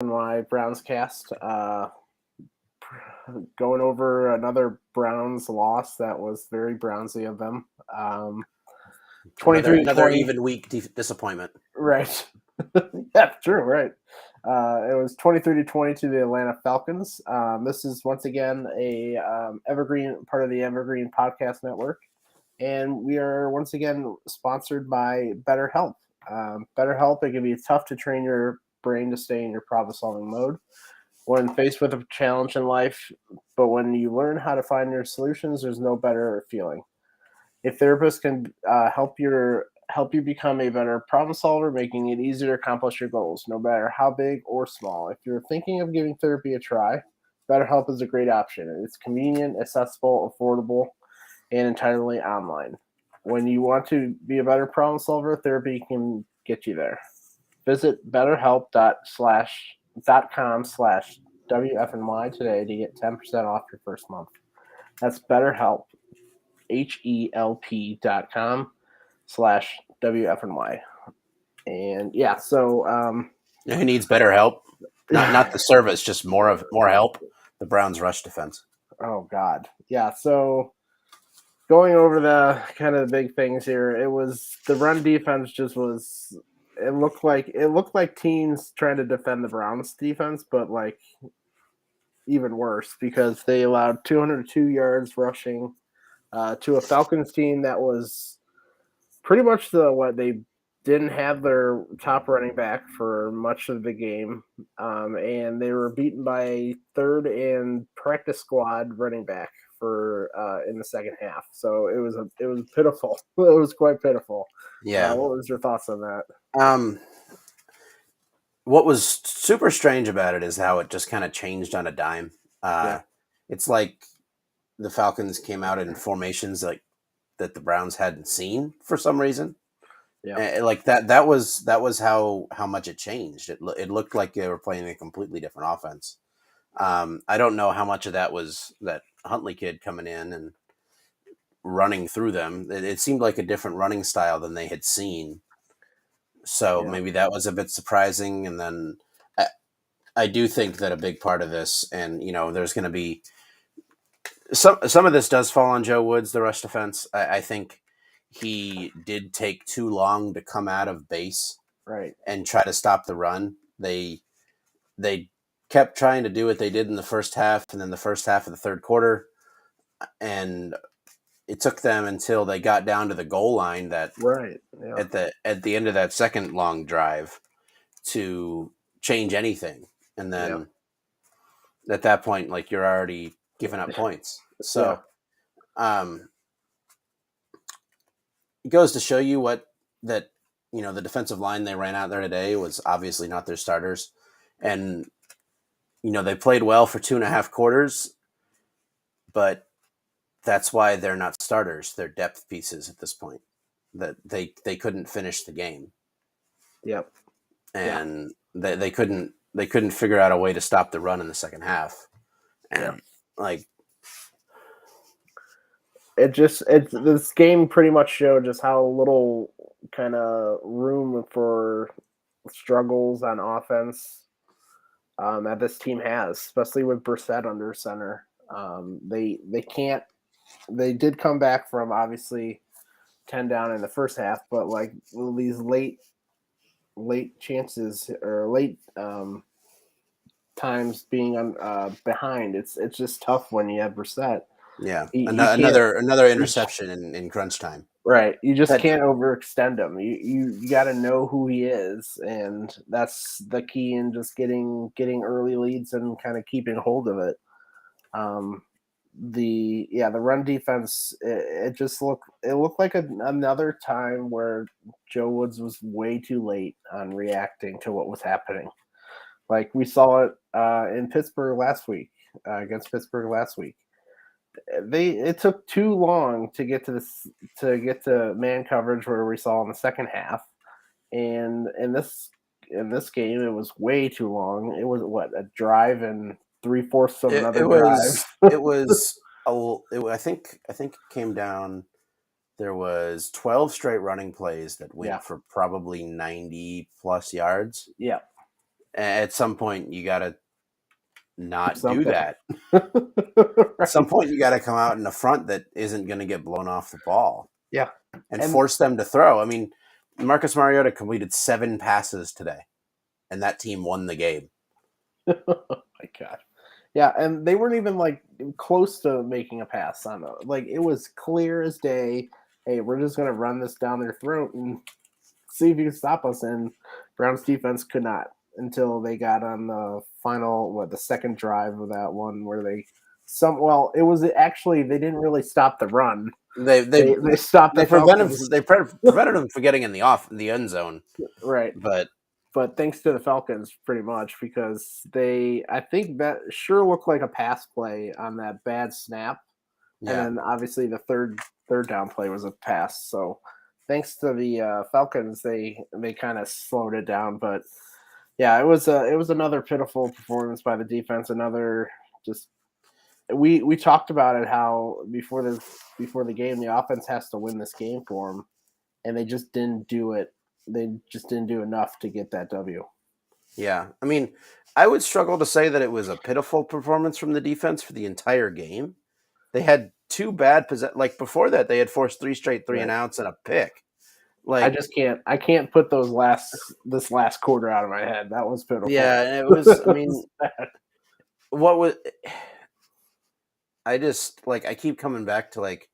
WFNY BrownsCast. Going over another Browns loss that was very Brownsy of them. 23 Another 20. even week disappointment. Right. Yeah, true, right. It was 23-20 to the Atlanta Falcons. This is once again a Evergreen part of the Evergreen Podcast Network, and we are once again sponsored by BetterHelp. BetterHelp, it can be tough to train your brain to stay in your problem-solving mode when faced with a challenge in life, but when you learn how to find your solutions, there's no better feeling. A therapist can help you become a better problem solver, making it easier to accomplish your goals, no matter how big or small. If you're thinking of giving therapy a try, BetterHelp is a great option. It's convenient, accessible, affordable, and entirely online. When you want to be a better problem solver, therapy can get you there. Visit betterhelp.com/WFNY today to get 10% off your first month. That's BetterHelp, HELP.com/WFNY. And yeah, so Who needs better help? Not the service, just more help. The Browns' rush defense. oh god, yeah. So going over the kind of the big things here, it was the run defense. Just was it looked like teams trying to defend the Browns defense, but like even worse because they allowed 202 yards rushing to a Falcons team that was pretty much what they didn't have their top running back for much of the game, and they were beaten by a third and practice squad running back for in the second half. So it was pitiful. It was quite pitiful. Yeah. What was your thoughts on that? What was super strange about it is how it just kind of changed on a dime. Yeah. It's like the Falcons came out in formations like that the Browns hadn't seen for some reason. Yeah. Like that was how much it changed. It looked like they were playing a completely different offense. I don't know how much of that was that Huntley kid coming in and running through them. It seemed like a different running style than they had seen. So Yeah. maybe that was a bit surprising. And then I do think that a big part of this, and there's going to be some of this does fall on Joe Woods, the rush defense. I think he did take too long to come out of base Right. and try to stop the run. They kept trying to do what they did in the first half, and then the first half of the third quarter, and it took them until they got down to the goal line that Right. Yeah. at the end of that second long drive to change anything, and then at that point, like, you're already giving up points. So it goes to show you the defensive line they ran out there today was obviously not their starters, and they played well for 2.5 quarters, but that's why they're not starters. They're depth pieces at this point. That they couldn't finish the game. Yep. And they couldn't figure out a way to stop the run in the second half. And this game pretty much showed just how little kind of room for struggles on offense that this team has, especially with Brissett under center. They did come back from obviously 10 down in the first half, but like these late chances or late times being behind, it's just tough when you have Brissett. Yeah, another interception in crunch time. Right, you just can't overextend him. You got to know who he is, and that's the key in just getting early leads and kind of keeping hold of it. The run defense, it looked like another time where Joe Woods was way too late on reacting to what was happening. Like we saw it in Pittsburgh last week against Pittsburgh last week. It took too long to get to man coverage where we saw in the second half, and in this game it was way too long. It was a drive and 3/4 of another drive. I think it came down. There was 12 straight running plays that went for probably 90 plus yards. Yeah. At some point, you got to not do Something. that. Right. At some point, you got to come out in a front that isn't going to get blown off the ball Yeah. and force them to throw. I mean, Marcus Mariota completed 7 passes today, and that team won the game. Oh my God. Yeah, and they weren't even like close to making a pass on it. Like it was clear as day. Hey, we're just gonna run this down their throat and see if you can stop us. And Browns defense could not until they got on the final, the second drive of that one where they it was actually they didn't really stop the run. They Stopped the Falcons. They prevented them from getting in the end zone. Right. But thanks to the Falcons, pretty much, because I think that sure looked like a pass play on that bad snap, Yeah. and then obviously the third down play was a pass. So thanks to the Falcons, they kind of slowed it down. But yeah, it was another pitiful performance by the defense. Another just we talked about it how before the game the offense has to win this game for them, and they just didn't do it. They just didn't do enough to get that W. Yeah. I mean, I would struggle to say that it was a pitiful performance from the defense for the entire game. They had 2 bad like before that they had forced 3 straight 3 and outs and a pick. Like I can't put this last quarter out of my head. That was pitiful. Yeah, it was I mean what was I just like I keep coming back to like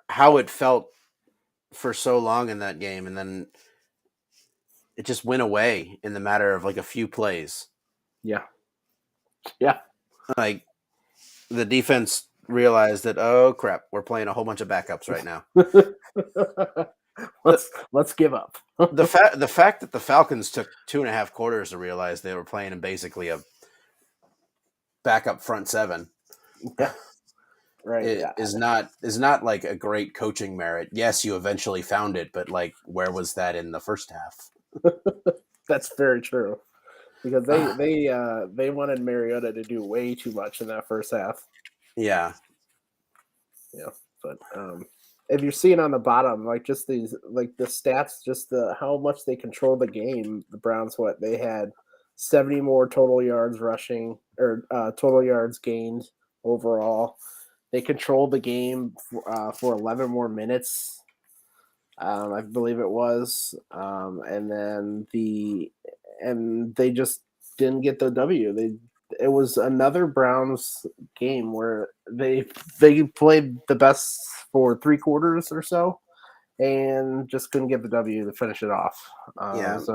how it felt for so long in that game, and then it just went away in the matter of like a few plays. Yeah. Like the defense realized that, oh crap, we're playing a whole bunch of backups right now. let's give up. the fact that the Falcons took 2.5 quarters to realize they were playing in basically a backup front 7. Yeah. Right. Is not like a great coaching merit. Yes, you eventually found it, but like where was that in the first half? That's very true. Because they wanted Mariota to do way too much in that first half. Yeah. Yeah. But if you're seeing on the bottom, like just these like the stats, just how much they control the game, the Browns they had 70 more total yards rushing or total yards gained overall. They controlled the game for 11 more minutes, I believe it was, and they just didn't get the W. It was another Browns game where they played the best for 3 quarters or so, and just couldn't get the W to finish it off. Yeah, it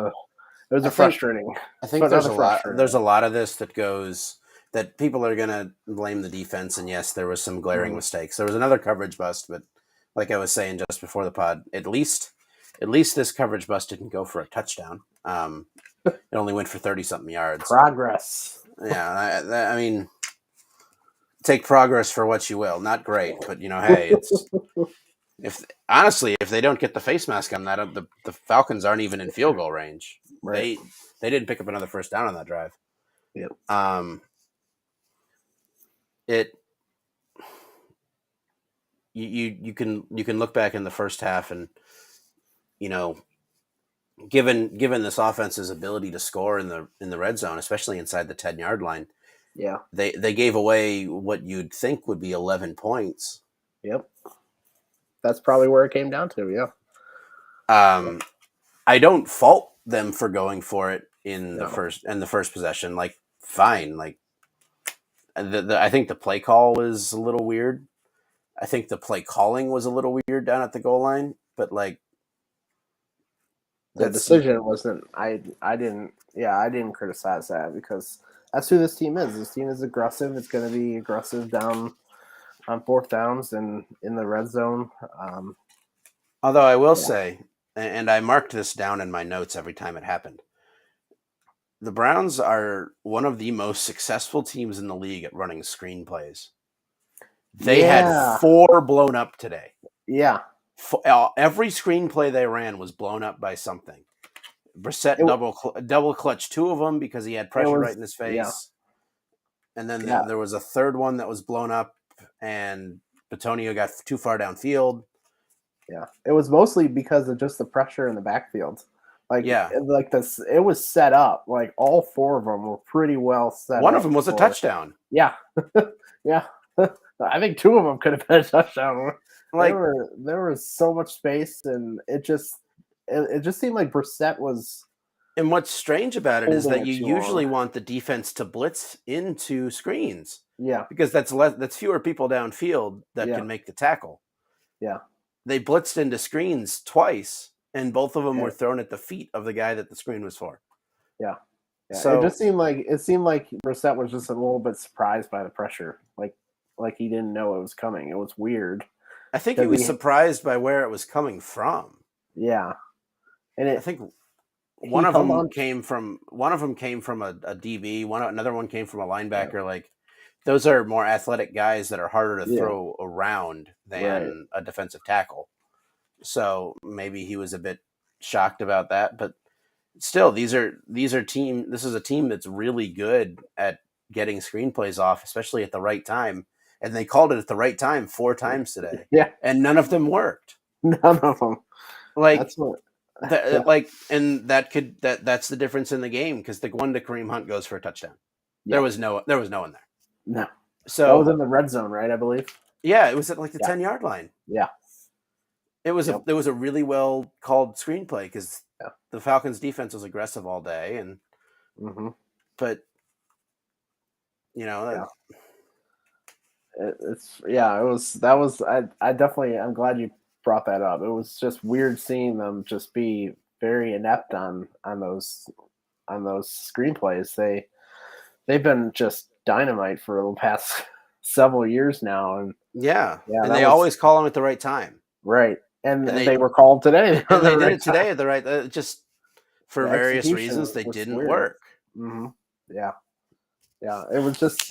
was frustrating. I think there's a lot of this that people are going to blame the defense. And yes, there was some glaring mistakes. There was another coverage bust, but like I was saying just before the pod, at least this coverage bust didn't go for a touchdown. It only went for 30-something yards. Progress. Yeah. I mean, take progress for what you will. Not great, but hey, if they don't get the face mask on that, the Falcons aren't even in field goal range. Right. They didn't pick up another first down on that drive. Yep. You can look back in the first half and given this offense's ability to score in the red zone, especially inside the 10-yard line, yeah, they gave away what you'd think would be 11 points. Yep. That's probably where it came down to. Yeah. I don't fault them for going for it in the first possession. Like, fine. Like, I think the play call was a little weird. I think the play calling was a little weird down at the goal line, but like the decision wasn't. I didn't criticize that because that's who this team is. This team is aggressive. It's going to be aggressive down on 4th downs and in the red zone. Although I will say, and I marked this down in my notes every time it happened, the Browns are one of the most successful teams in the league at running screenplays. They had 4 blown up today. Yeah. Every screenplay they ran was blown up by something. Brissett double clutched 2 of them because he had pressure right in his face. Yeah. And then there was a third one that was blown up, and Bitonio got too far downfield. Yeah, it was mostly because of just the pressure in the backfield. Like, Yeah. like this, it was set up. Like all four of them were pretty well set One up. of them was a touchdown. Yeah, yeah. I think two of them could have been a touchdown. Like, There was so much space, and it just seemed like Brissett was. and what's strange about it is Holding that it you too usually long. want the defense to blitz into screens Yeah, because that's fewer people downfield that yeah, can make the tackle. yeah. They blitzed into screens twice, and both of them Yeah. were thrown at the feet of the guy that the screen was for. Yeah. Yeah, it So just seemed like Brissett was just a little bit surprised by the pressure, like he didn't know it was coming. It was weird I think he because was surprised by where it was coming from. yeah, and I think he one of held them on. came from a DB. Another one came from a linebacker. Yeah. Like those are more athletic guys that are harder to throw around than a defensive tackle. So maybe he was a bit shocked about that, but still, this is a team that's really good at getting screenplays off, especially at the right time. And they called it at the right time 4 times today. Yeah, and none of them worked. None of them. Like that's what. And that's the difference in the game because the one to Kareem Hunt goes for a touchdown. Yeah. There was no one there. No. So that was in the red zone, right? I believe. Yeah, it was at like the 10-yard line. Yeah. It was a really well called screenplay because the Falcons defense was aggressive all day, and but I'm glad you brought that up. It was just weird seeing them just be very inept on those screenplays. They've been just dynamite for the past several years now, and and they always call them at the right time, right? And they were called today, and they did it today at the right. Just for various reasons, they didn't work. Mm-hmm. Yeah. It was just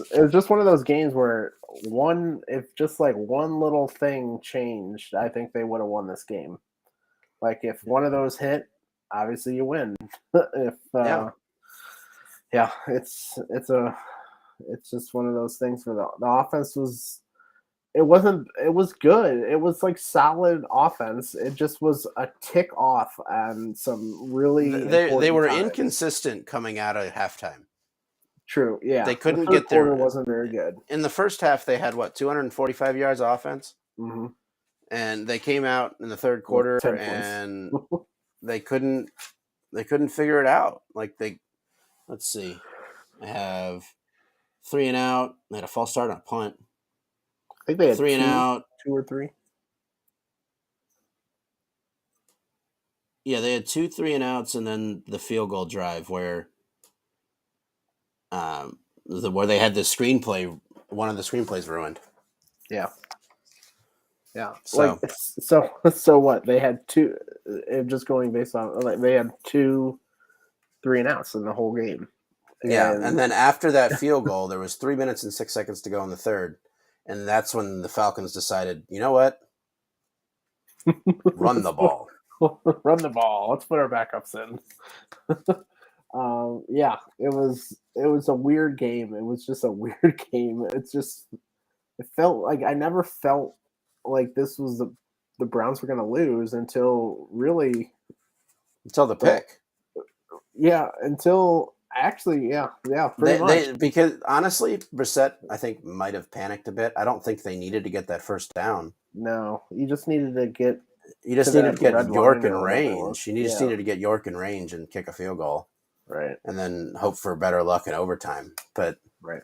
one of those games where if just like one little thing changed, I think they would have won this game. Like if one of those hit, obviously you win. If it's just one of those things where the offense was. It was good. It was like solid offense. It just was a tick off and some really. They were inconsistent coming out of halftime. True. Yeah. They couldn't get there. Wasn't very good. In the first half, they had 245 yards of offense, and they came out in the third quarter and they couldn't figure it out. Like let's see, they have 3 and out. They had a false start on a punt. I think they had 3 and out, 2 or 3. Yeah, they had 2 3 and outs, and then the field goal drive where they had the screenplay. One of the screenplays ruined. Yeah. So what? They had 2. Just going based on they had 2 3 and outs in the whole game. And then after that field goal, there was 3 minutes and 6 seconds to go in the third. And that's when the Falcons decided, you know what? Run the ball. Run the ball. Let's put our backups in. It was a weird game. It was just a weird game. It felt like I never felt like this was the Browns were going to lose until the pick. Pretty much. Because honestly, Brissett, I think, might have panicked a bit. I don't think they needed to get that first down. No, you just needed to get. You just needed to get York in range. You just needed to get York in range and kick a field goal, right? And then hope for better luck in overtime. But right,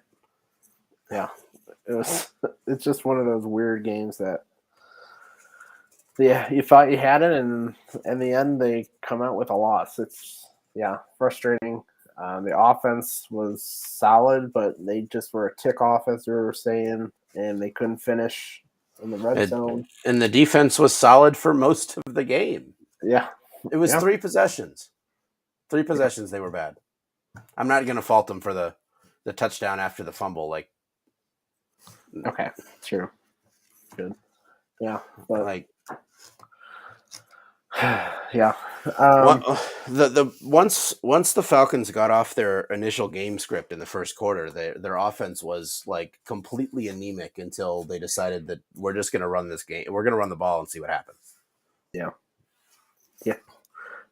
yeah, it's just one of those weird games that. Yeah, you thought you had it, and in the end, they come out with a loss. It's frustrating. The offense was solid, but they just were a tick off, as we were saying, and they couldn't finish in the red zone. And the defense was solid for most of the game. Yeah. It was 3 possessions. 3 possessions, they were bad. I'm not going to fault them for the touchdown after the fumble. Okay, true. Good. Yeah. But, once the Falcons got off their initial game script in the first quarter, their offense was like completely anemic until they decided that we're just going to run this game. We're going to run the ball and see what happens. Yeah.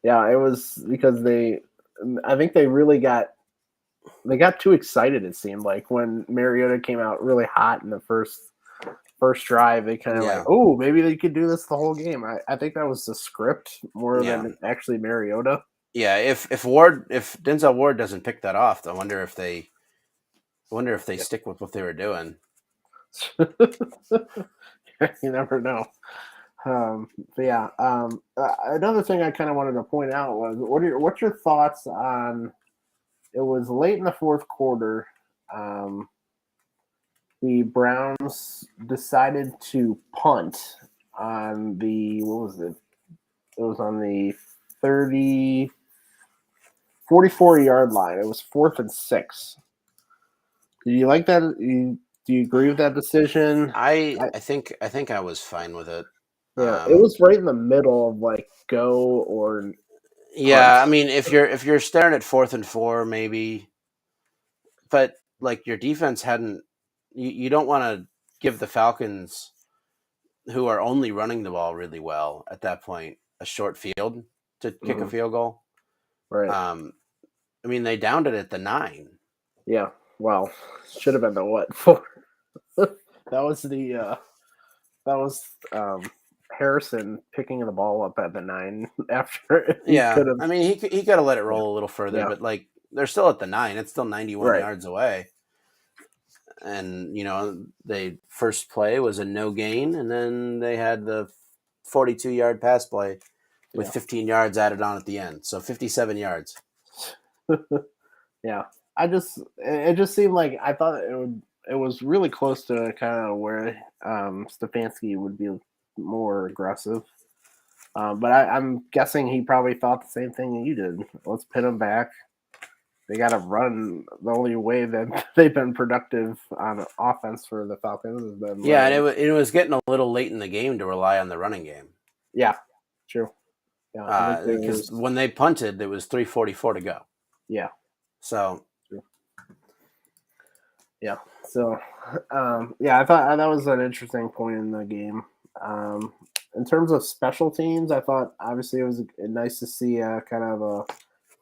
Yeah, it was because I think they really got too excited. It seemed like when Mariota came out really hot in the first drive, they kind of like, Yeah, oh, maybe they could do this the whole game. I think that was the script more yeah, than actually Mariota. yeah. If Denzel Ward doesn't pick that off, I wonder if they Yeah. stick with what they were doing. You never know. But yeah, another thing I kind of wanted to point out was what's your thoughts on? It was late in the fourth quarter. Um, the Browns decided to punt on the what was it? It was on the 30 44-yard line. It was 4th and 6. Do you like that? Do you agree with that decision? I think I was fine with it. Yeah, it was right in the middle of like go or punt. Yeah, I mean, if you're staring at 4th and 4, maybe, but like your defense hadn't, you don't want to give the Falcons, who are only running the ball really well at that point, a short field to kick a Mhm. field goal. Right. I mean, they downed it at the 9. Yeah. Well, should have been the what? 4. that was that was Harrison picking the ball up at the 9 after he Yeah, could have. I mean, he could have let it roll a little further, Yeah. but like they're still at the 9. It's still 91 Right. yards away. And they first play was a no gain, and then they had the 42-yard pass play with Yeah. 15 yards added on at the end, so 57 yards. Yeah. It just seemed like I thought it was really close to kind of where Stefanski would be more aggressive. But I'm guessing he probably thought the same thing that you did. Let's pin them back. They got to run. The only way that they've been productive on offense for the Falcons has been Yeah, and running. it was getting a little late in the game to rely on the running game. Yeah, true. Yeah, I think there Because was. when they punted, there was 3:44 to go. Yeah, So true. Yeah. So, yeah, I thought that was an interesting point in the game. In terms of special teams, I thought obviously it was nice to see kind of a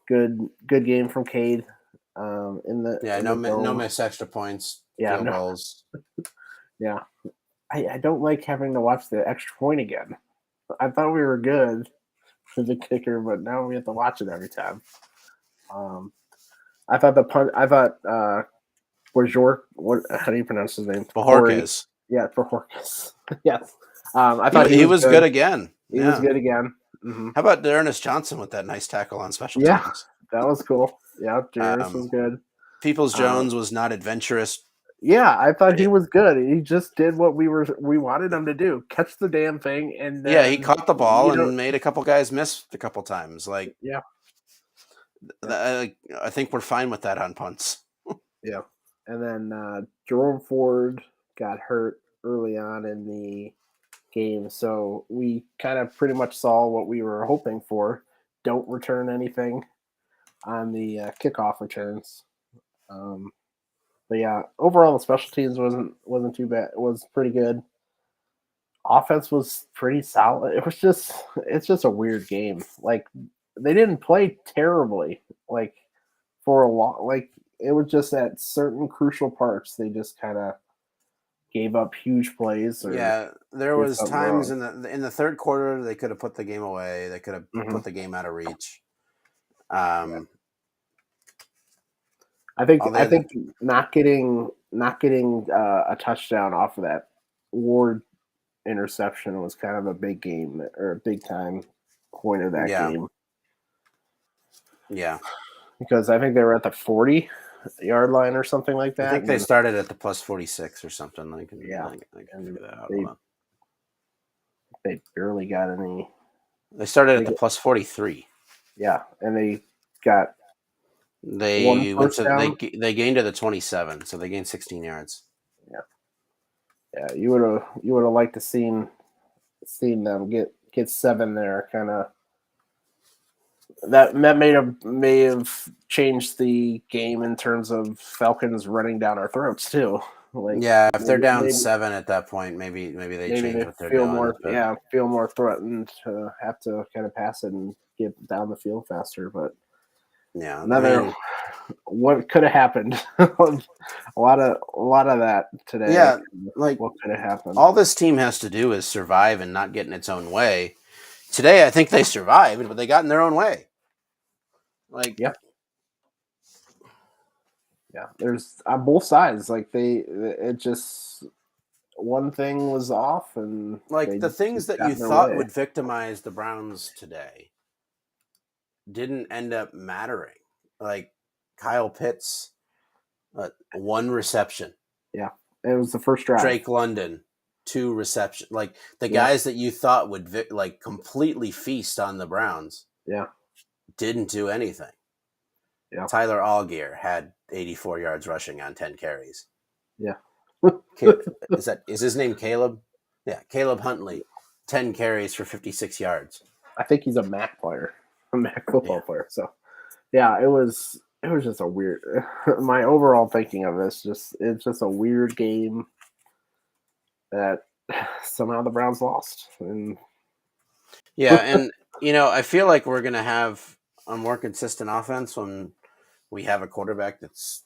good game from Cade in the yeah, no zone. missed extra points, Yeah, field no, goals. yeah. I don't like having to watch the extra point again. I thought we were good for the kicker, but now we have to watch it every time. I thought the punt. I thought Bajork. What? How do you pronounce his name? Corey. Bajorquez. Yeah, Bajorquez. Yes. I thought he He was was good. good again. He was Yeah. good again. Mm-hmm. How about Ernest Johnson with that nice tackle on special Yeah, teams? that was cool. Yeah, Jairus was Um, good. Peoples Um, Jones was not adventurous. yeah, I thought he was good. He just did what we wanted him to do: catch the damn thing, and Yeah, he then caught the ball and made a couple guys miss a couple times. Like, yeah, I think we're fine with that on punts. yeah. And then Jerome Ford got hurt early on in the game, so we kind of pretty much saw what we were hoping for. Don't return anything on the kickoff returns. But yeah, overall the special teams wasn't too bad. It was pretty good. Offense was pretty solid. It's just a weird game. Like they didn't play terribly. Like for a long, like it was just at certain crucial parts they just kind of gave up huge plays or Yeah, there did was something times wrong. in the third quarter they could have put the game away. They could have Hmm. put the game out of reach. Yeah. Um, all they I had to, think not getting a touchdown off of that Ward interception was kind of a big game or a big time point of that yeah, game yeah. because I think they were at the 40-yard line or something like I that, think they and started at the plus 46 or something. yeah, I can and figure that out. Hold they on. they barely got any. They started at They, the plus 43. yeah, and they got one They went first to down. they gained to the 27, so they gained 16 yards. Yeah, yeah. You would have liked to seen them get 7 there, kind of. That may have changed the game in terms of Falcons running down our throats too. Like Yeah, if they're down maybe 7 at that point, maybe they change they what they're feel doing. more But feel more threatened to have to kind of pass it and get down the field faster. But Yeah, what could have happened? a lot of that today. yeah, like What could have happened? all this team has to do is survive and not get in its own way. Today, I think they survived, but they got in their own way. Like, yeah. There's on both sides. Like it just one thing was off, and like the things that you thought would victimize the Browns today didn't end up mattering. Like Kyle Pitts, 1 reception. Yeah, it was the first drive. Drake London, 2 reception. Like the guys that you thought would completely feast on the Browns. Yeah, didn't do anything. Yeah, Tyler Allgeier had 84 yards rushing on 10 carries. Yeah. Is his name Caleb? Yeah, Caleb Huntley, 10 carries for 56 yards. I think he's a MAC player, a MAC football player. So, yeah, it was just a weird. My overall thinking of this it's just a weird game that somehow the Browns lost. And and I feel like we're gonna have a more consistent offense when we have a quarterback that's,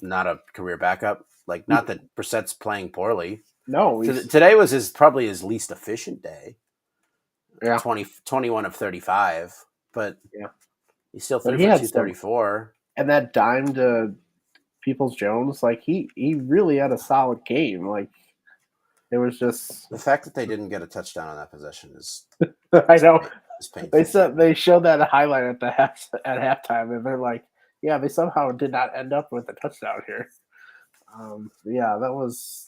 not a career backup. Like, not that Brissett's playing poorly. No, today was probably his least efficient day. Yeah, 21 of 35, but he's still 3 for 234. And that dime to Peoples-Jones, like he really had a solid game. Like it was just the fact that they didn't get a touchdown on that possession is. I know. Painful. They showed that highlight at halftime, and they're like, yeah, they somehow did not end up with a touchdown here. That was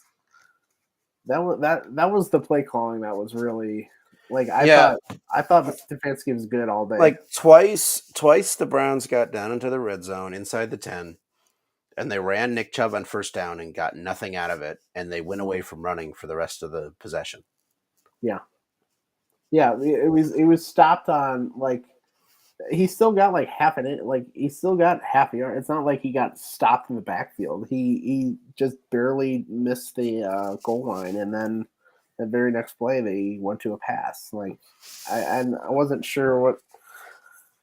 the play calling that was really like I thought Stefanski was good all day. Like twice the Browns got down into the red zone inside the 10, and they ran Nick Chubb on first down and got nothing out of it, and they went away from running for the rest of the possession. Yeah, it was stopped on like he still got like half an inch, like he still got half a yard. It's not like he got stopped in the backfield. He just barely missed the goal line, and then the very next play they went to a pass. Like I wasn't sure what.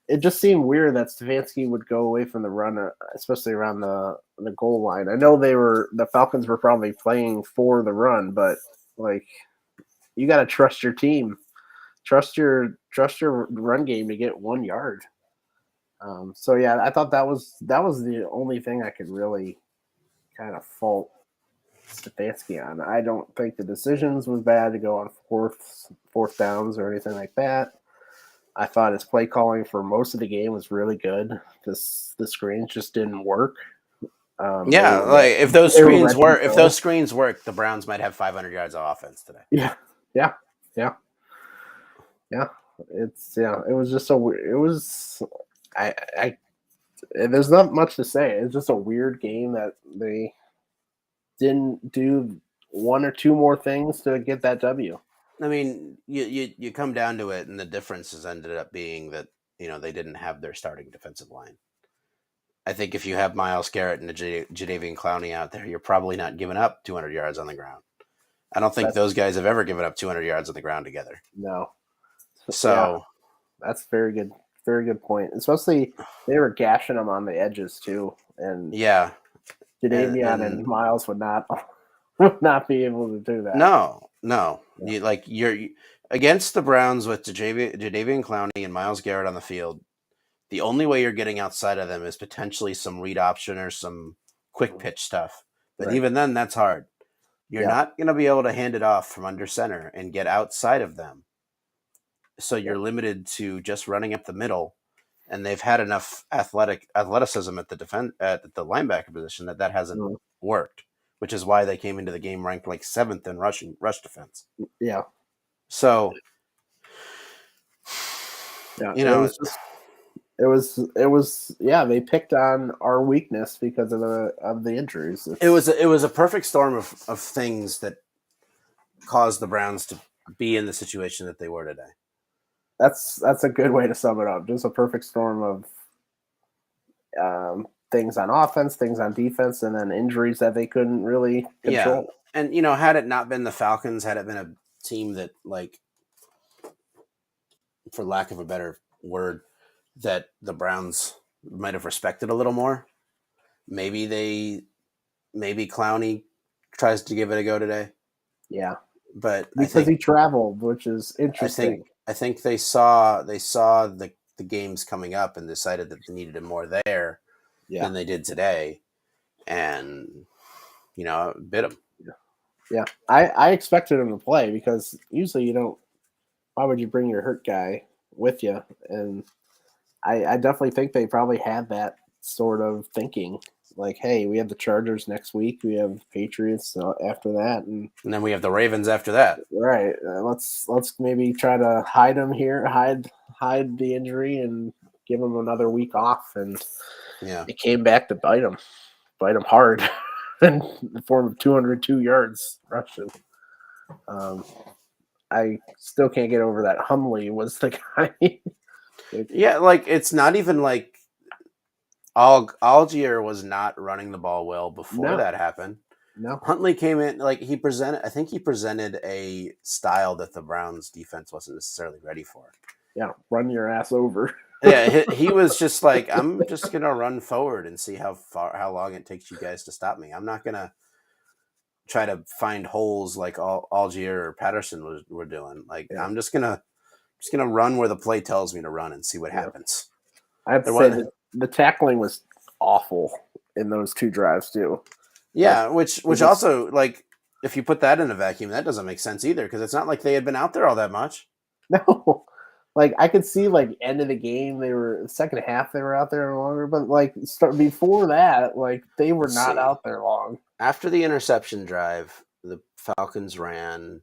It just seemed weird that Stefanski would go away from the run, especially around the goal line. I know the Falcons were probably playing for the run, but like you got to trust your team. Trust your run game to get 1 yard. I thought that was the only thing I could really kind of fault Stefanski on. I don't think the decisions was bad to go on fourth downs or anything like that. I thought his play calling for most of the game was really good. The screens just didn't work. If those screens work, the Browns might have 500 yards of offense today. Yeah. It was just there's not much to say. It's just a weird game that they didn't do 1 or 2 more things to get that W. I mean, you come down to it, and the difference has ended up being that, they didn't have their starting defensive line. I think if you have Myles Garrett and Jadeveon Clowney out there, you're probably not giving up 200 yards on the ground. I don't think those guys have ever given up 200 yards on the ground together. No. So that's very good point. Especially they were gashing them on the edges too, and Jadeveon and Myles would not be able to do that. No. You're against the Browns with Jadeveon Clowney and Myles Garrett on the field. The only way you're getting outside of them is potentially some read option or some quick pitch stuff. But even then, that's hard. You're not going to be able to hand it off from under center and get outside of them. So you're limited to just running up the middle, and they've had enough athleticism at the the linebacker position that hasn't worked, which is why they came into the game ranked like 7th in rush defense. Yeah. So, it was they picked on our weakness because of the injuries. It was a perfect storm of things that caused the Browns to be in the situation that they were today. That's a good way to sum it up. Just a perfect storm of things on offense, things on defense, and then injuries that they couldn't really control. Yeah. And had it not been the Falcons, had it been a team that like for lack of a better word, that the Browns might have respected a little more. Maybe Clowney tries to give it a go today. Yeah, but because he traveled, which is interesting. I think they saw the games coming up and decided that they needed him more there than they did today, and bit him. Yeah, I expected him to play because usually you don't. Why would you bring your hurt guy with you? And I definitely think they probably had that sort of thinking. Like, hey, we have the Chargers next week. We have Patriots after that, and then we have the Ravens after that. Right. Let's maybe try to hide him here, hide the injury, and give him another week off. And it came back to bite him hard, in the form of 202 yards rushing. I still can't get over that Hundley was the guy. Yeah, like it's not even like Algier was not running the ball well before that happened. No. Huntley came in, like he presented a style that the Browns defense wasn't necessarily ready for. Yeah, run your ass over. Yeah, he was just like, I'm just going to run forward and see how long it takes you guys to stop me. I'm not going to try to find holes like Algier or Patterson were doing. Like, I'm just going to run where the play tells me to run and see what happens. I have to say that the tackling was awful in those two drives too. Yeah, which also, like, if you put that in a vacuum, that doesn't make sense either, because it's not like they had been out there all that much. No. Like, I could see, like, end of the game, second half, they were out there longer, but, like, before that, like, they were not out there long. After the interception drive, the Falcons ran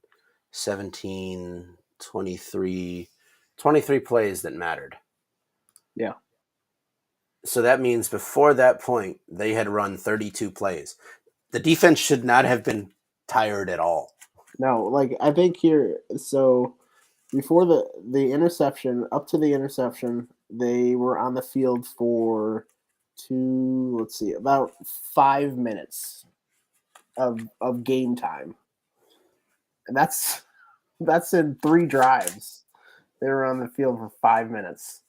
17, 23 plays that mattered. Yeah. So that means before that point, they had run 32 plays. The defense should not have been tired at all. No, like, I think so before the interception, up to the interception, they were on the field for about 5 minutes of game time. And that's in 3 drives. They were on the field for 5 minutes.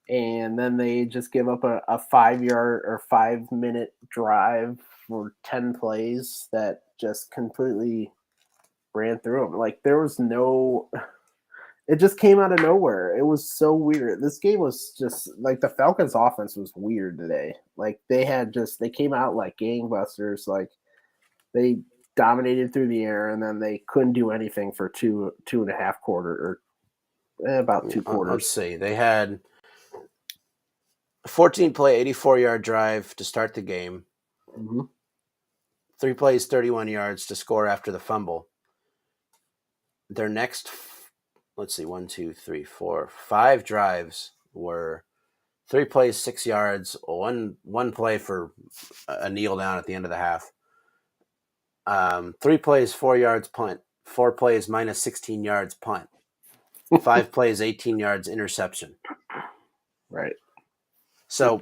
And then they just give up a 5-yard or 5-minute drive for 10 plays that just completely ran through them. Like, there was it just came out of nowhere. It was so weird. This game was just like the Falcons offense was weird today. Like, they came out like gangbusters. Like, they dominated through the air, and then they couldn't do anything for two and a half quarter or about 2 quarters. Let's see. They had a 14-play, 84-yard drive to start the game. Mm-hmm. 3 plays, 31 yards to score after the fumble. Their next, 5 drives were 3 plays, 6 yards, one play for a kneel down at the end of the half. 3 plays, 4 yards punt. 4 plays minus 16 yards punt. 5 plays, 18 yards interception. Right. So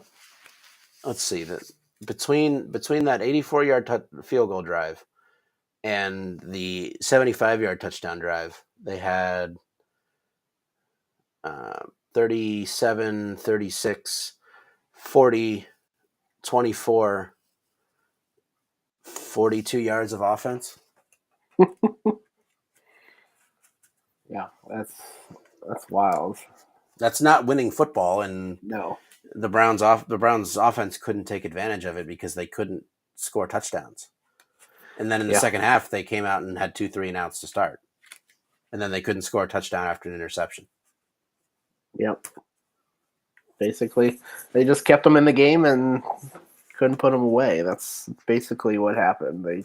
let's see that between that 84-yard field goal drive and the 75-yard touchdown drive, they had 37, 36, 40, 24, 42 yards of offense. Yeah, that's wild. That's not winning football, and no. The Browns offense couldn't take advantage of it because they couldn't score touchdowns. And then in the second half, they came out and had 2 3-and-outs to start. And then they couldn't score a touchdown after an interception. Yep. Basically, they just kept them in the game and couldn't put them away. That's basically what happened. They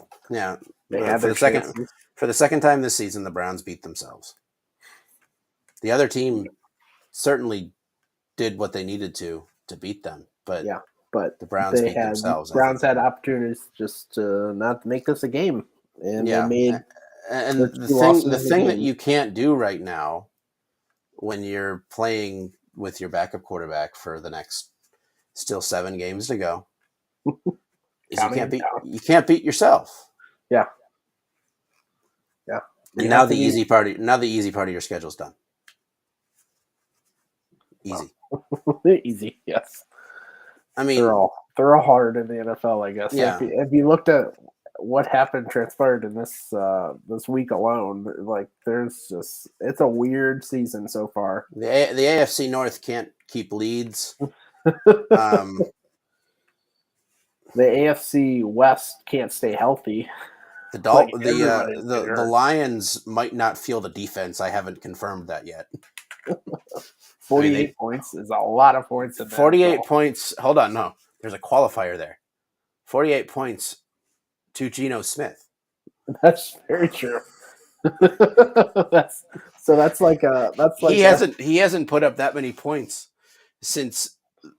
had for the second time this season, the Browns beat themselves. The other team certainly did what they needed to beat them, but the Browns beat themselves. Browns had opportunities just to not make this a game, and they made. And the thing that you can't do right now, when you're playing with your backup quarterback for the next still 7 games to go, is you can't beat yourself. Yeah. And now the easy part of your schedule's done. Easy. Easy, yes. I mean, they're all hard in the NFL, I guess. yeah. If you looked at what transpired in this week alone, like it's a weird season so far. The AFC North can't keep leads. The AFC West can't stay healthy. The Lions might not field a defense. I haven't confirmed that yet. 48 points is a lot of points. 48 points. Hold on, no. There's a qualifier there. 48 points to Geno Smith. That's very true. that's like he hasn't put up that many points since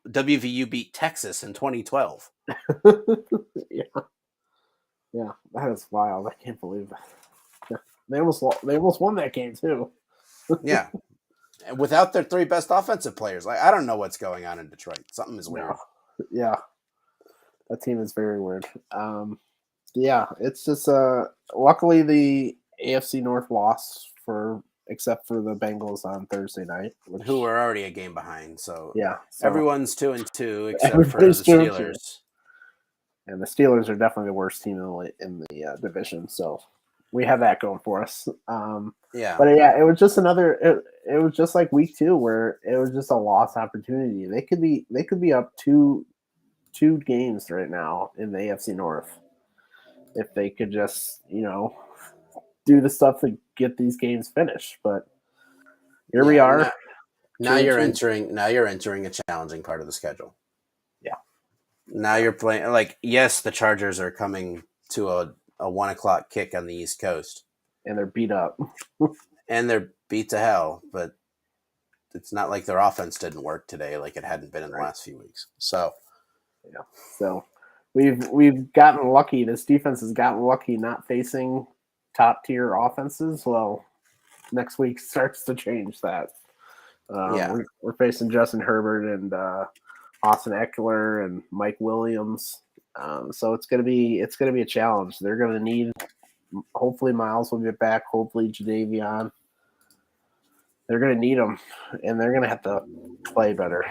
WVU beat Texas in 2012. Yeah, that is wild. I can't believe that. They almost won that game too. Yeah, without their three best offensive players. Like, I don't know what's going on in Detroit. Something is weird. Yeah, that team is very weird. Yeah, it's just luckily the AFC North lost except for the Bengals on Thursday night, who were already a game behind. So yeah, everyone's 2-2 except for the Steelers. And the Steelers are definitely the worst team in the division. So we have that going for us. Yeah, but yeah, it was just it was just like week 2 where it was just a lost opportunity. They could be up two games right now in the AFC North if they could just do the stuff to get these games finished. But here we are. Now you're entering a challenging part of the schedule. Yeah. Now you're playing yes, the Chargers are coming to a 1:00 kick on the East Coast, and they're beat up, and they're beat to hell. But it's not like their offense didn't work today, like it hadn't been in the last few weeks. So, yeah. So we've gotten lucky. This defense has gotten lucky not facing top tier offenses. Well, next week starts to change that. We're facing Justin Herbert and Austin Eckler and Mike Williams. So it's gonna be a challenge. They're gonna need. Hopefully Miles will get back. Hopefully Jadeveon. They're gonna need them, and they're gonna have to play better.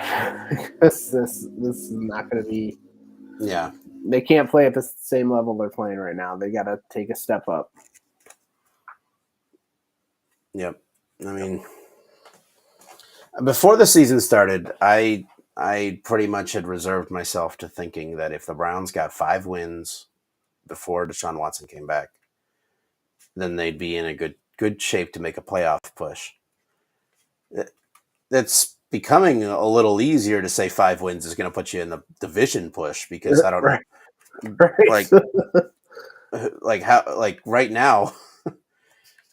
this is not gonna be. Yeah, they can't play at the same level they're playing right now. They got to take a step up. Yep. I mean, before the season started, I pretty much had reserved myself to thinking that if the Browns got 5 wins before Deshaun Watson came back, then they'd be in a good shape to make a playoff push. That's becoming a little easier to say 5 wins is going to put you in the division push, because I don't know. Right. Right now,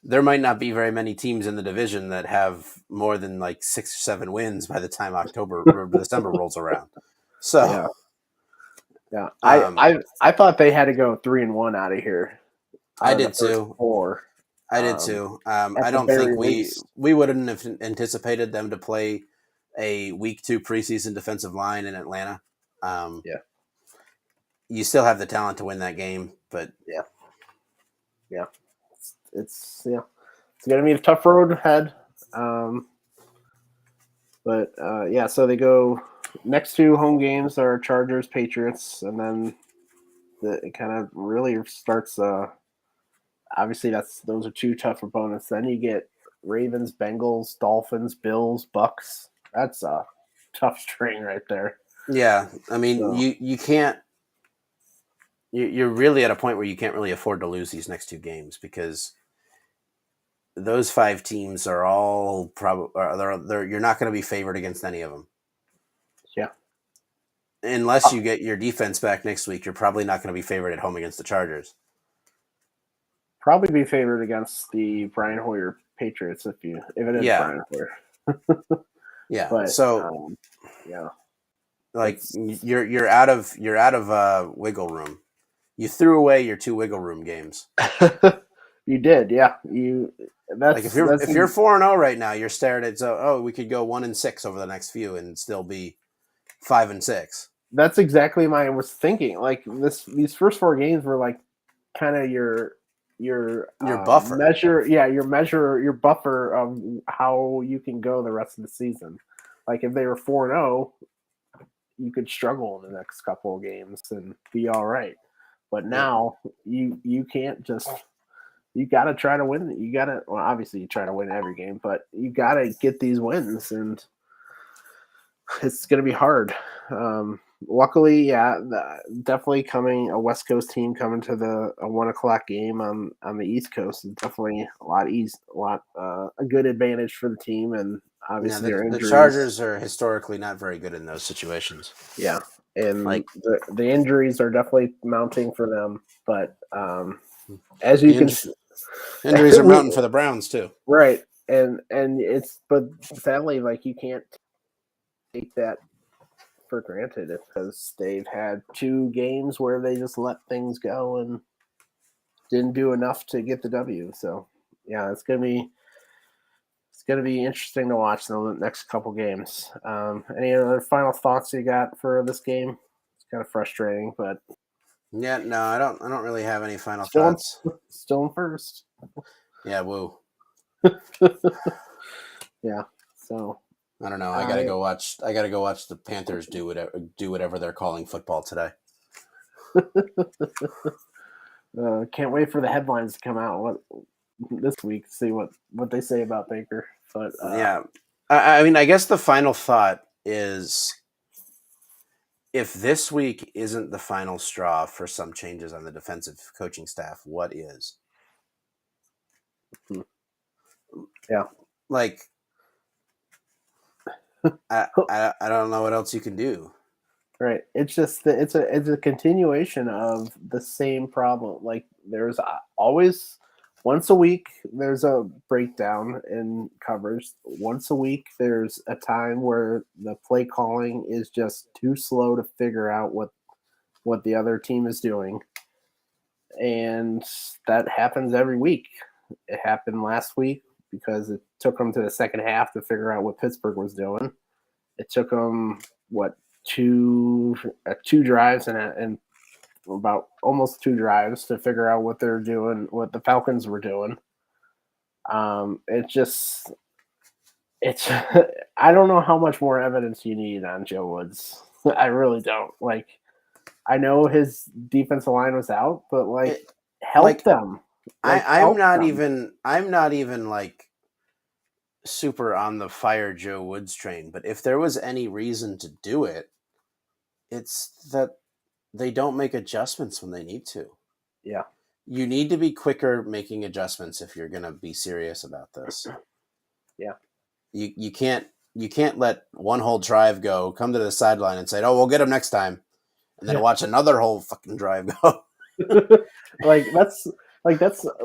there might not be very many teams in the division that have more than 6 or 7 wins by the time October or December rolls around. So, yeah. I thought they had to go 3-1 out of here. I did too. 4. I did too. I don't think we wouldn't have anticipated them to play a week 2 preseason defensive line in Atlanta. You still have the talent to win that game, but it's gonna be a tough road ahead. So they go next 2 home games are Chargers, Patriots, and then it kind of really starts. Obviously, those are 2 tough opponents. Then you get Ravens, Bengals, Dolphins, Bills, Bucks. That's a tough string right there. Yeah, I mean, you can't. You're really at a point where you can't really afford to lose these next 2 games, because those 5 teams are all you're not going to be favored against any of them. Yeah. Unless you get your defense back next week, you're probably not going to be favored at home against the Chargers. Probably be favored against the Brian Hoyer Patriots if it is Brian Hoyer. Yeah. But, so you're out of wiggle room. You threw away your 2 wiggle room games. You did, yeah. If you're 4-0 right now, you're staring at we could go 1-6 over the next few and still be 5-6. That's exactly I was thinking. These first 4 games were kind of your buffer measure. Yeah, your buffer of how you can go the rest of the season. Like if they were 4-0, you could struggle in the next couple of games and be all right. But now you can't just. You got to try to win. You got to. Well, obviously you try to win every game, but you got to get these wins, and it's going to be hard. Luckily, definitely coming a West Coast team coming to a 1:00 game on the East Coast is definitely a good advantage for the team, and obviously their the injuries. Chargers are historically not very good in those situations. Yeah, and the injuries are definitely mounting for them, but as you can see, injuries are mounting for the Browns too. Right, and but sadly, like you can't take that for granted because they've had 2 games where they just let things go and didn't do enough to get the W. So yeah, it's gonna be interesting to watch in the next couple games. Any other final thoughts you got for this game? It's kind of frustrating, but yeah, no, I don't really have any final thoughts. Still in first. Yeah, woo. Yeah, so I don't know. I gotta go watch the Panthers do whatever they're calling football today. Can't wait for the headlines to come out this week to see what they say about Baker. But yeah, I mean, I guess the final thought is, if this week isn't the final straw for some changes on the defensive coaching staff, what is? Yeah, like I don't know what else you can do. Right. It's just it's a continuation of the same problem. Like there's always once a week there's a breakdown in coverage. Once a week there's a time where the play calling is just too slow to figure out what the other team is doing. And that happens every week. It happened last week because it took them to the second half to figure out what Pittsburgh was doing. It took them two drives and about almost 2 drives to figure out what they're doing, what the Falcons were doing. It's I don't know how much more evidence you need on Joe Woods. I really don't. Like, I know his defensive line was out, but help them. I'm not even like super on the fire Joe Woods train, but if there was any reason to do it, it's that they don't make adjustments when they need to. Yeah. You need to be quicker making adjustments if you're going to be serious about this. Yeah. You can't let one whole drive go, come to the sideline and say, "Oh, we'll get him next time." And then watch another whole fucking drive go. That's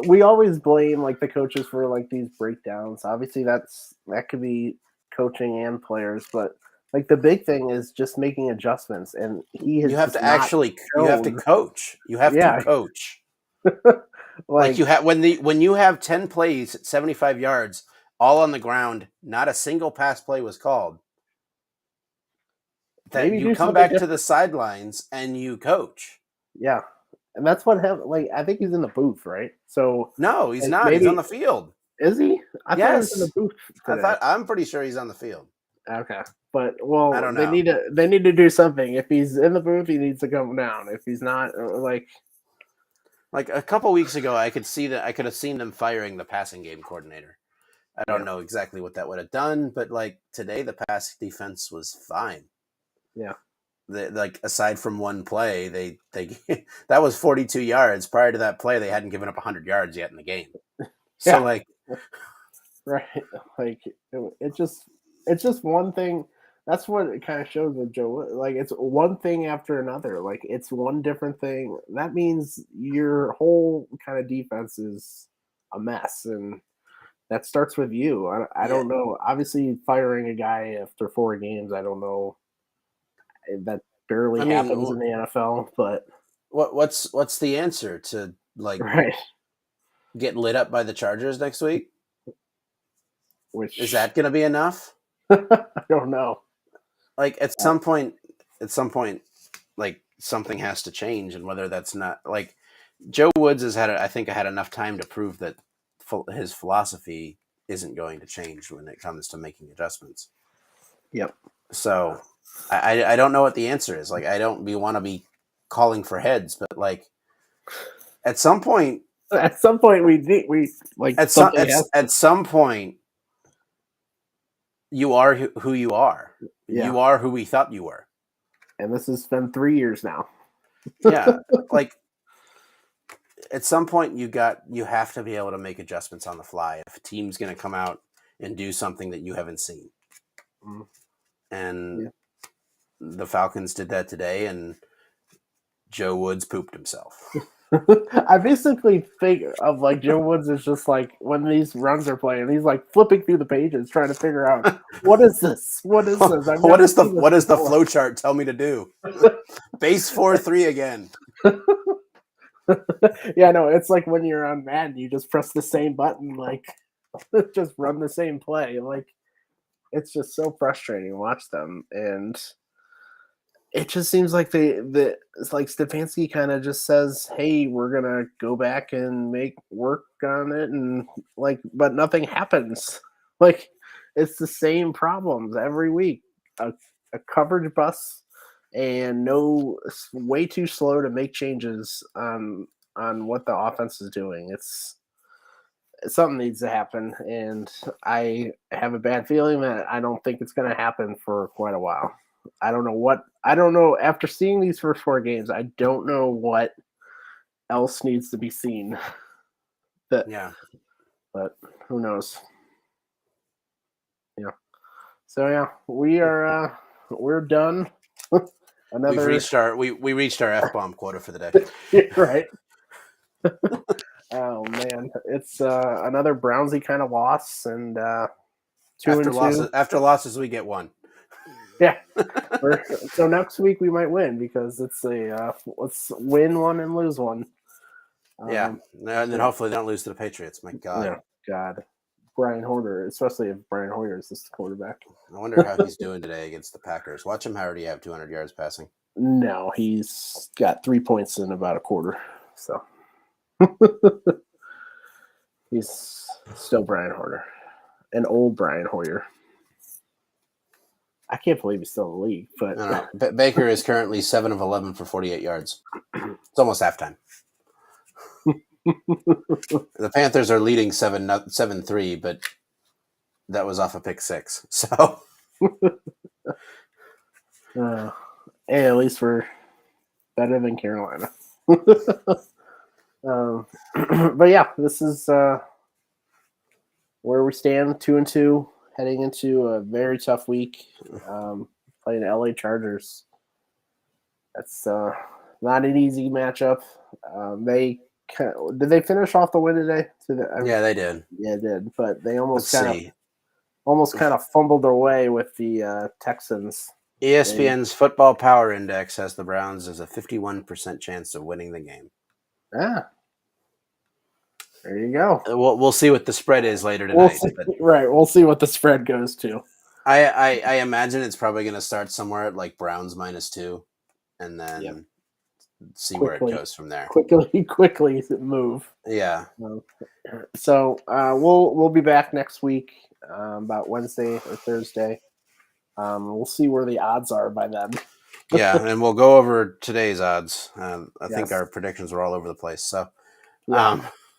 we always blame the coaches for these breakdowns. Obviously that could be coaching and players, but the big thing is just making adjustments, and he has you have to coach. You have to coach. You have when you have 10 plays at 75 yards, all on the ground, not a single pass play was called. That you come back to the sidelines and you coach. Yeah. And that's what happened. I think he's in the booth, right? So no, he's not. He's on the field. Is he? I thought he was in the booth today. I'm pretty sure he's on the field. Okay, but I don't know. They need to do something. If he's in the booth, he needs to come down. If he's not, like a couple weeks ago, I could have seen them firing the passing game coordinator. I don't know exactly what that would have done, but today, the pass defense was fine. Yeah. Aside from one play, they that was 42 yards. Prior to that play, they hadn't given up 100 yards yet in the game. So right. It's just one thing. That's what it kind of shows with Joe. It's one thing after another. It's one different thing. That means your whole kind of defense is a mess, and that starts with you. I don't know. Obviously, firing a guy after 4 games, I don't know. That barely happens in the NFL. But what's the answer to get lit up by the Chargers next week? Is that going to be enough? I don't know. At some point, something has to change, and whether that's not Joe Woods has had enough time to prove that his philosophy isn't going to change when it comes to making adjustments. Yep. So I don't know what the answer is. Like, I don't want to be calling for heads, but like at some point, we like something has. at some point, you are who you are. Yeah. You are who we thought you were. And this has been 3 years now. Yeah, like at some point you have to be able to make adjustments on the fly if a team's going to come out and do something that you haven't seen. And the Falcons did that today, and Joe Woods pooped himself. I basically think of like Joe Woods is just like when these runs are playing, he's like flipping through the pages trying to figure out what is this? What is this? What is the flow chart tell me to do? Base 4-3 again. Yeah, no, it's like when you're on Madden, you just press the same button, like just run the same play. Like it's just so frustrating to watch them, and it just seems like it's like Stefanski kind of just says, "Hey, we're gonna go back and make work on it," and like, but nothing happens. Like it's the same problems every week: a coverage bus, and way too slow to make changes on what the offense is doing. Something needs to happen, and I have a bad feeling that I don't think it's going to happen for quite a while. I don't know. After seeing these first 4 games, I don't know what else needs to be seen. But who knows? Yeah. So yeah, we're done. We reached our F-bomb quota for the day. Right. Oh man, it's another Brownsy kind of loss, and after losses we get one. Yeah. So next week we might win because it's let's win one and lose one. And then hopefully they don't lose to the Patriots. My God. Yeah, God. Brian Hoyer, especially if Brian Hoyer is the quarterback. I wonder how he's doing today against the Packers. Watch him already have 200 yards passing. No, he's got 3 points in about a quarter. So he's still Brian Hoyer, an old Brian Hoyer. I can't believe he's still in the league. But no. Baker is currently 7 of 11 for 48 yards. It's almost halftime. The Panthers are leading 7-3, but that was off a pick 6. So, at least we're better than Carolina. But yeah, this is where we stand, 2-2, heading into a very tough week. Playing the LA Chargers. That's not an easy matchup. Did they finish off the win today? Yeah, they did. Yeah, they did. But they almost kind of fumbled their way with the Texans. ESPN's Football Power Index has the Browns as a 51% chance of winning the game. Ah, there you go. We'll see what the spread is later tonight. We'll see what the spread goes to. I imagine it's probably going to start somewhere at like Browns -2, and then see where it goes from there. Quickly move. Yeah. So we'll be back next week, about Wednesday or Thursday. We'll see where the odds are by then. Yeah, and we'll go over today's odds. I think our predictions were all over the place. So,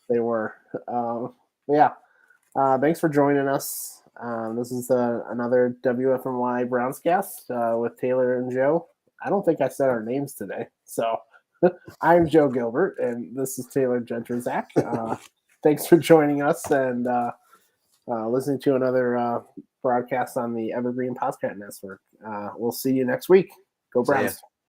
they were. Thanks for joining us. This is another WFNY BrownsCast with Taylor and Joe. I don't think I said our names today. So I'm Joe Gilbert, and this is Taylor Jedrzejek. Thanks for joining us and listening to another broadcast on the Evergreen Podcast Network. We'll see you next week. Go Browns.